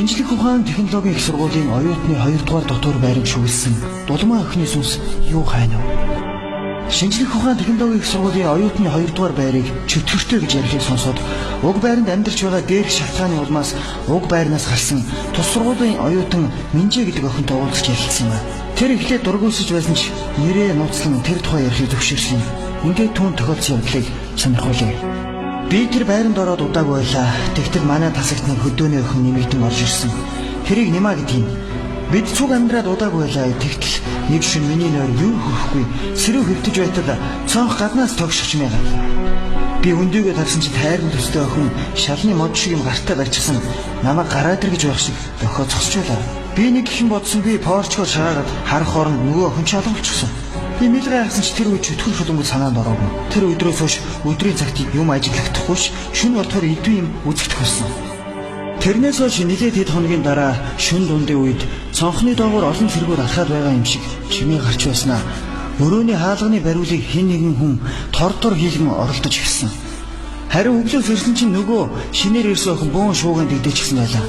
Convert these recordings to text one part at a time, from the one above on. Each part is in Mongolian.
Шинжлэх ухаан технологийн их сургуулийн оюутны 2 дугаар дотор байранд шүглсэн дулмаа охины сүнс юу хайна вэ? Шинжлэх ухаан технологийн их сургуулийн оюутны 2 дугаар байрыг чөтгөртэй гэж ярихыг сонсоод уг байранд амьдарч байгаа дээрх шалтгааны улмаас уг байрнаас гарсан тус сургуулийн оюутан Минжээ гэдэг охинтой уулзч ярилцсан юм. Тэр ихлээр дургуусж байсан ч нэрээ нууцлан тэр тухай ярихыг зөвшөөрсөн. Ингээд түүн тохиолдсон явдлыг сонирхуулъя. Би тэр байранд ороод удаагүй байлаа. Тэгтэл манай тасагтны хөдөөний охин нэмэгдэн орж ирсэн. Тэрийг Нима гэдэг юм. Бид цуг амьдраад удаагүй байлаа. Тэгтэл нэг шин миний нойр юу хөрөхгүй сэрүү хөвтөж байтал цонх гаднаас тогшиж мэйгаа. Би өндөгөө тарсан чи тайран төстэй охин шалны мод шиг юм гартаа барьчихсан. Намайг гараад ир гэж байх шиг дохоо зогсож байлаа. Би нэг их юм бодсон би порчгоо шаагаад харах оронд нөгөө охин ч алгуулчихсан. Би мэлгээ хайсан ч тэр үе чөтгөр шулунгууд санаанд ороогүй. Тэр өдрөөс хойш өдрийн цагт юм ажиглахдаггүй ш шүн болтохоор идэв юм үзэгдэх болсон. Тэрнээс хойш нэлээд хэд хоногийн дараа шүн дундын үед цонхны доогоор олон цэргүүд алхаад байгаа юм шиг чимээ гарч байснаа. Өрөөний хаалганы бариулыг хэн нэгэн хүн тордор хийлгэн оролдож ирсэн. Харин өглөөс ирсэн чинь нөгөө шинээр ирсэн охин бөөн шууган дэгдэжсэн байлаа.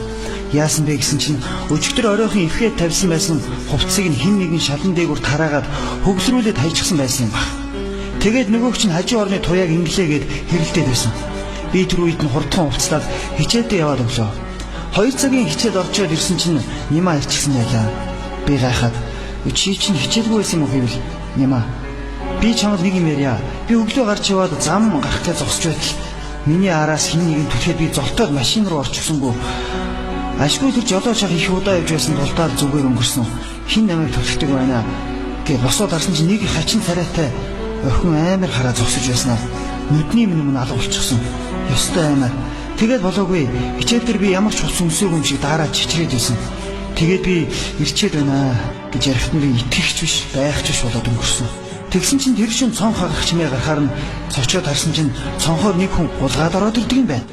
Яасан бэ гэсэн чинь өчигдөр оройхон эвхээд тавьсан байсан хувцсыг нь хэн нэгэн шалан дээгүүр тараагаад хөвсрүүлээд хайчихсан байсан юм баг. Тэгээд нөгөөч нь хажуу орны туяаг инглээгээд хэрэлдээд байсан. Би тэр үед нь хурдхан хувцлаад хичээлдээ яваад өглөө. 2 цагийн хичээл орчоод ирсэн чинь Нима ирчихсэн байлаа. Би гайхаад чи чинь хичээлгүй байсан юм уу гэвэл Нима би чамд нэг юм ярья. Би өглөө гарч яваад зам гарахтай зогсож байтал миний араас хэн нэгэн түлхээд би золтоод машин руу орчихсонгүй. Ашгүй тэр жолооч ах их удаа явж байсан тултаар зүгээр өнгөрсөн. Хин намайг төлөвтэй байна гэж босоод харсан чинь нэг хачин царайтай охин амар хараа зогсож байснаа. Нүдний минь алга болчихсон. Ёстой аймаар. Тэгээд болоогүй. Хичээл дээр би ямар ч ус өмсөөгүй юм шиг дараа чичрээд байсан. Тэгээд би ирчээд байна гэж ярихт нь итгэвч биш, байхч биш болоод өнгөрсөн. Тэгсэн чинь тэр шин цонх хагах чимээ гарахаар нь цочоод харсан чинь цонхоор нэг хүн гулгаад ороод ирдэг юм байна.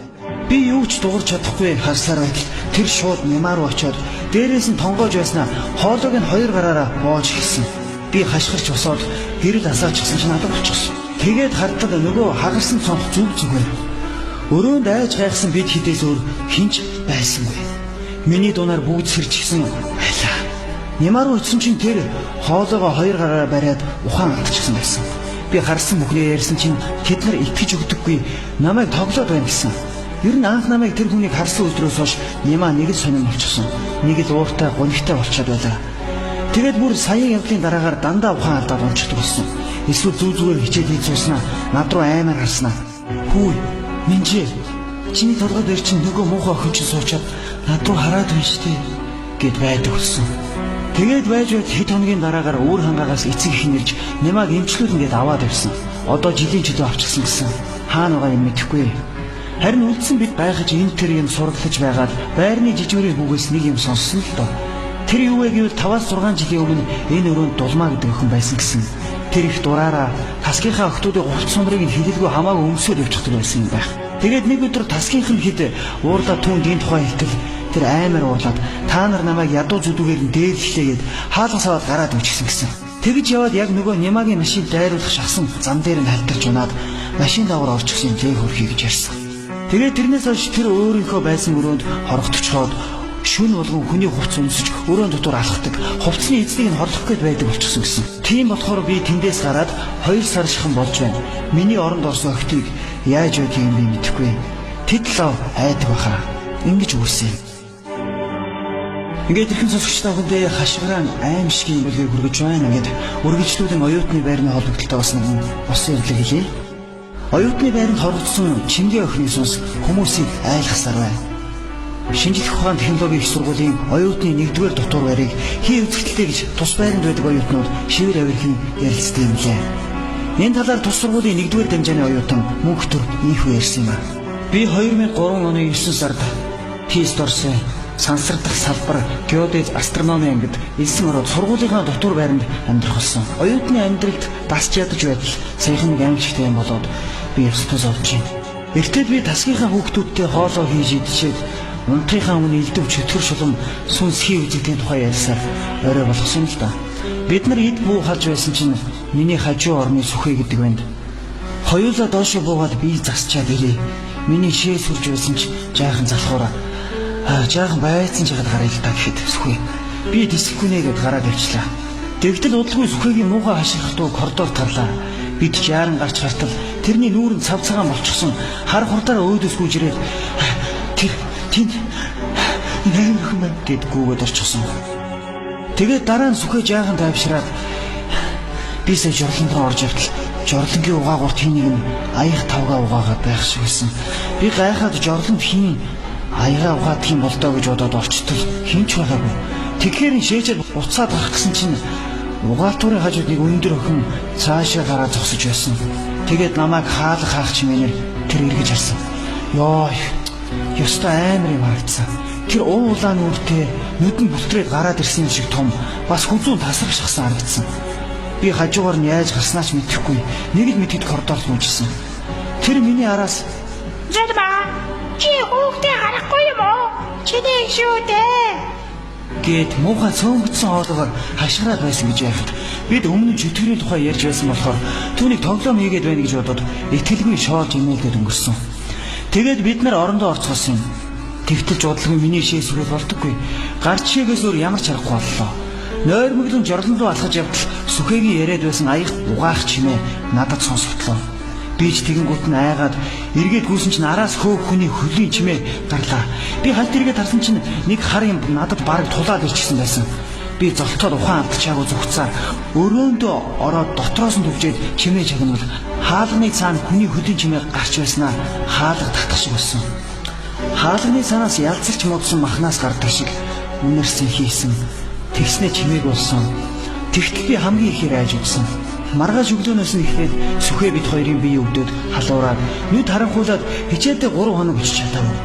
Би юу ч дуурч чадахгүй харсаар байтал тэр шууд Нима руу очиод дээрээс нь тонгоож байснаа хоолойг нь 2 гараараа боож хэлсэн. Би хашгирч босоод гэрэл асаачихсан чинь алга болчихсон. Тэгээд хардтал нөгөө хагарсан цонх зүг зүгээр. Өрөөнд айж гайхсан бид хідээс өөр хинч байсангүй. Миний дунаар бүгд сэрчихсэн байлаа. Нима руу очсон чинь тэр хоолойгоо 2 гараараа бариад ухаан алдчихсан байсан. Би харсан бүхнээ ярьсан чинь тэд нар итгэж өгдөггүй намайг тоглоод байна гэсэн. Ер нь анх намайг тэр хүнийг харсан өдрөөс хойш Нима нэг л сонирн болчихсон. Нэг л ууртай, гонигтай болчиход байлаа. Тэгээд бүр саяын явдлын дараагаар дандаа ухаан алдаад унцдаг болсон. Эсвэл зүү зүгээр хичээл хийж сууснаа над руу аймаар харснаа. Хүү, Минжээ. Чиний толгой дээр чинь нөгөө муухай охин чинь суучаад над руу хараад байна шүү дээ гэд байдаг болсон. Тэгээд байж хэд хоногийн дараагаар өөр хангаагаас эцэг их нэрж Нимаг эмчлүүлнгээд аваад явсан. Одоо жилийн чөлөө авчихсан гэсэн. Хаана байгаа юм мэдэхгүй. Харин үлдсэн бид гайхаж энэ тэр юм сураглаж байгаад байрны жижигэрийн бүгээс нэг юм сонссон л доо. Тэр юу вэ гэвэл 5-6 жилийн өмнө энэ өрөөнд дулмаа гэдэг охин байсан гэсэн. Тэр их дураараа тасгийнхаа охтуудын гурц сундрыг нь хилэлгүй хамаагүй өмсөөр явчихдаг байсан юм байх. Тэгээд нэг өдөр тасгийнх нь хэд уурдаа түүнд энэ тухай хэлтэл тэр аймаар уулаад та нар намайг ядуу зүдүүгээр нь дээрлэхлээгээд хаалгас аваад гараад өчгсөн гэсэн. Тэгж яваад яг нөгөө Нимагийн машин дайруулах шахсан зам дээр нь хальтарч унаад машин давар орчихсон тэг хөрхий гэж ярьсан. Тэгээд тэрнээс хойш тэр өөрийнхөө байсан өрөөнд хорогдчиход шүн болгон хүний хувцс өмсөж өрөөнд дотор алхдаг. Хувцсны эзнийг нь хорлох гээд байдаг болчихсон гэсэн. Тийм болохоор би тэндээс гараад 2 сар шихэн болж байна. Миний оронд орсон охтыг яаж өгөх юм би мэдэхгүй. Тэд лав айдаг баха. Ингэж үүсэн юм. Ингээд ирхэн сонсогчтой хүндээ хашгирaan аимшигын бүлгийг хүргэж байна. Ингээд үргэлжлүүлэн оюутны байрны холбогдолтой бас нэг босон явдлыг хэлье. Оюутны байранд хорогдсон Чингээ охины сүнс хүмүүсийг айлгасаар байна. Шинжлэх ухаан технологийн их сургуулийн оюутны 1-р дотор байрыг хий үзэгдэлтэй гэж тус байранд байдаг оюутнууд шивэр авирхэн ярилцдаг юм лээ. Энэ талаар тус сургуулийн 1-р дамжааны оюутан мөнхтөр ийхүү ярьсан юм а. Би 2003 оны 9 сард Пист Орсын сансар дахь салбар геодез астрономи ангид элсэн ороод сургуулийнхаа дотор байранд амьдрах болсон. Оюутны амьдралд дасч ядаж байтал саяхан нэг аимшигтай юм болоод би ёстой зовж байна. Эртэл би тасгийнхаа хүүхдүүдтэй хоолоо хийж идчихэд унтахынхаа өмнө элдв чөтгөр шулам сүнс хий үзэгдлийн тухай ярьсаар орой болгосон л да. Бид нар эд бүү халж байсан чинь миний хажуу орны сүхэ гэдэг байна. Хоёулаа доошо буугаад би засчаад ирээ. Миний шээ сүрж байсан ч жаахан залхуураа Жаахан байцсан жагаад гараа л та гэхэд сүхэ. Би дисгүнэ гэд гараад явчлаа. Тэгтэл удалгүй сүхэгийн муухай хашгирхдуу коридор тарлаа. Бид жааран гарч хартал тэрний нүүрэн цав цагаан болчихсон хар хурдаараа өөдөөс гүйж ирээд тэнд наймархан байна гэд гүгээд орчихсон. Тэгээд дараа нь сүхэ жаахан тайвшраад би сая жорлонд руу орж явтал жорлонгийн угаагуурт хийнийг нь аяг тавгаа угаагаад байх шиг байсан. Би гайхаад жорлонд хийн аяга угаадах юм болдоо гэж бодоод орчтол хинч байгаагүй. Тэгэхээр шээжээр буцаад гарах гэсэн чинь угаалтуурын хажууд нэг өндөр охин цаашаа гараад зогсож байсан. Тэгээд намайг хаалга хаах чимээнээр тэр эргэж харсан. Йоо, ёстой амар юм харагдсан. Тэр уулаан үртэй нүдэн бүлтрээд гараад ирсэн юм шиг том бас хүзүүн тасрагч шахсан харагдсан. Би хажуугаар нь яаж гарснаач мэдэхгүй нэг л мэдэд коридорт мужижсэн. Тэр миний араас "Задма, чи хүүхдээ харахгүй юм уу? Чиний шүү дээ" гэд муухай цөөнгөцсөн хоолойгоор хашгираад байсан гэж яхад бид өмнө чөтгөрийн тухай ярьж байсан болохоор түүнийг тоглоом хийгээд байна гэж бодоод итгэлгүй шоолж имэйлгээд өнгөрсөн. Тэгээд бид нар орондоо орцгоосон юм. Тэгтэл жуудлагын миний шээс хүрээд болдоггүй. Гарч шээгээс өөр ямар ч аргагүй боллоо. Нойрмоглон жорлон руу алхаж явбал сүхэгийн яриад байсан аяг угаах чимээ надад сонсогдлоо. Би ч тэгэнгүүт нь айгаад эргээд гүйсэн чинь араас хөөх хүний хөлийн чимээ гарлаа. Би хальт эргээд харсан чинь нэг хар юм надад бараг тулаад ирчихсэн байсан. Би золтоод ухаан алдчихаагүй зүгцээр өрөөндөө ороод дотроос нь төвжээд чимээ чагнавал хаалганы цаана хүний хөлийн чимээ гарч байснаа хаалга татах шиг болсон. Хаалганы цаанаас ялцарч модсон махнаас гардаг шиг үнэрсэн хийсэн. Тэгснэ чимээг болсон. Тэгтэл би хамгийн ихээр айж үзсэн. Маргааш өглөөнөөс нь эхлээд сүхэ бид хоёрын бие өвдөд халуураад нүд харанхуулаад хичээлдээ 3 хоног очиж чадаагүй.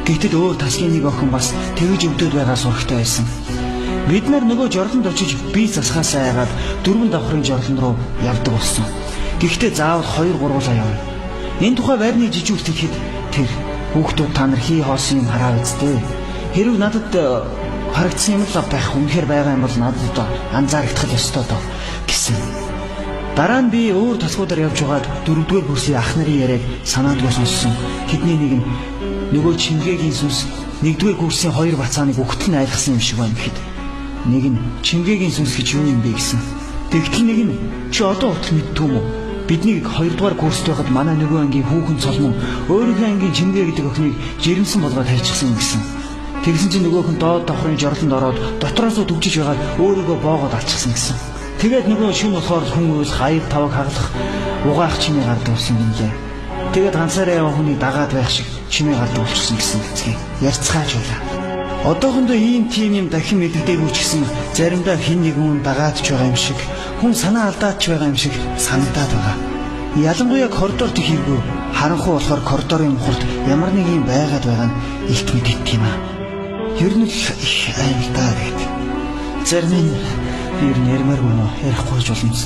Гэтэл өөр тасгийн нэг охин бас тэгж өвдөд байгаа сурагтай байсан. Бид нар нөгөө жорлонд очиж бие засахаас айгаад 4 давхрын жорлон руу явдаг болсон. Гэхдээ заавал 2-3 явна. Энэ тухай байрны жижигүүлтэхэд тэр хүүхдүүд та нар хий хоосон юм хараа үсттэй. Хэрвээ надад харагдсан юм л байх үнэхээр байгаа юм бол надад анзаарагдах ёстой доо гэсэн. Дараа нь би өөр тасгуудаар явж байгаад 4-р курсын ах нарын яриаг санаандгүй сонссон. Тэдний нэг нь нөгөө Чингээгийн сүнс 1-р курсын 2 бацааныг өгтөл нь айлгсан юм шиг байна гэхэд нэг нь Чингээгийн сүнс гэж юу юм бэ гэсэн. Тэгтэл нэг нь чи одоо утга мэдтгүй юм уу? Биднийг 2-р курст байхад манай нөгөө ангийн хүүхэн цолмон өөрийнхөө ангийн Чингээ гэдэг охиныг жирэмсэн болгоод хайчихсан гэсэн. Тэгсэн чинь нөгөөх нь доод давхрын жорлонд ороод дотроос нь төвжиж байгаад өөрийгөө боогоод алчихсан гэсэн. Тэгээд нөгөө шүн болохоор хүн үйлх аяг таваг хаглах угаах чимээ гардаг болсон юм лээ. Тэгээд ганцаараа яваа хүний дагаад байх шиг чимээ гардаг болчихсон гэсэн хэцгээ ярьцгааж байлаа. Одоохондоо ийм тийм юм дахин мэддэггүй ч гэсэн заримдаа хин нэгэн дагаадч байгаа юм шиг хүн санаа алдаач байгаа юм шиг санагдаад байгаа. Ялангуяа коридорт хийргүү харанхуй болохоор коридорын мухарт ямар нэг юм байгаад байгаа нь илт мэддэг юм аа. Ер нь их аймтаа гэдэг. Зарим нь ер нь ярмаар гэнэ ярихгүй ч болно.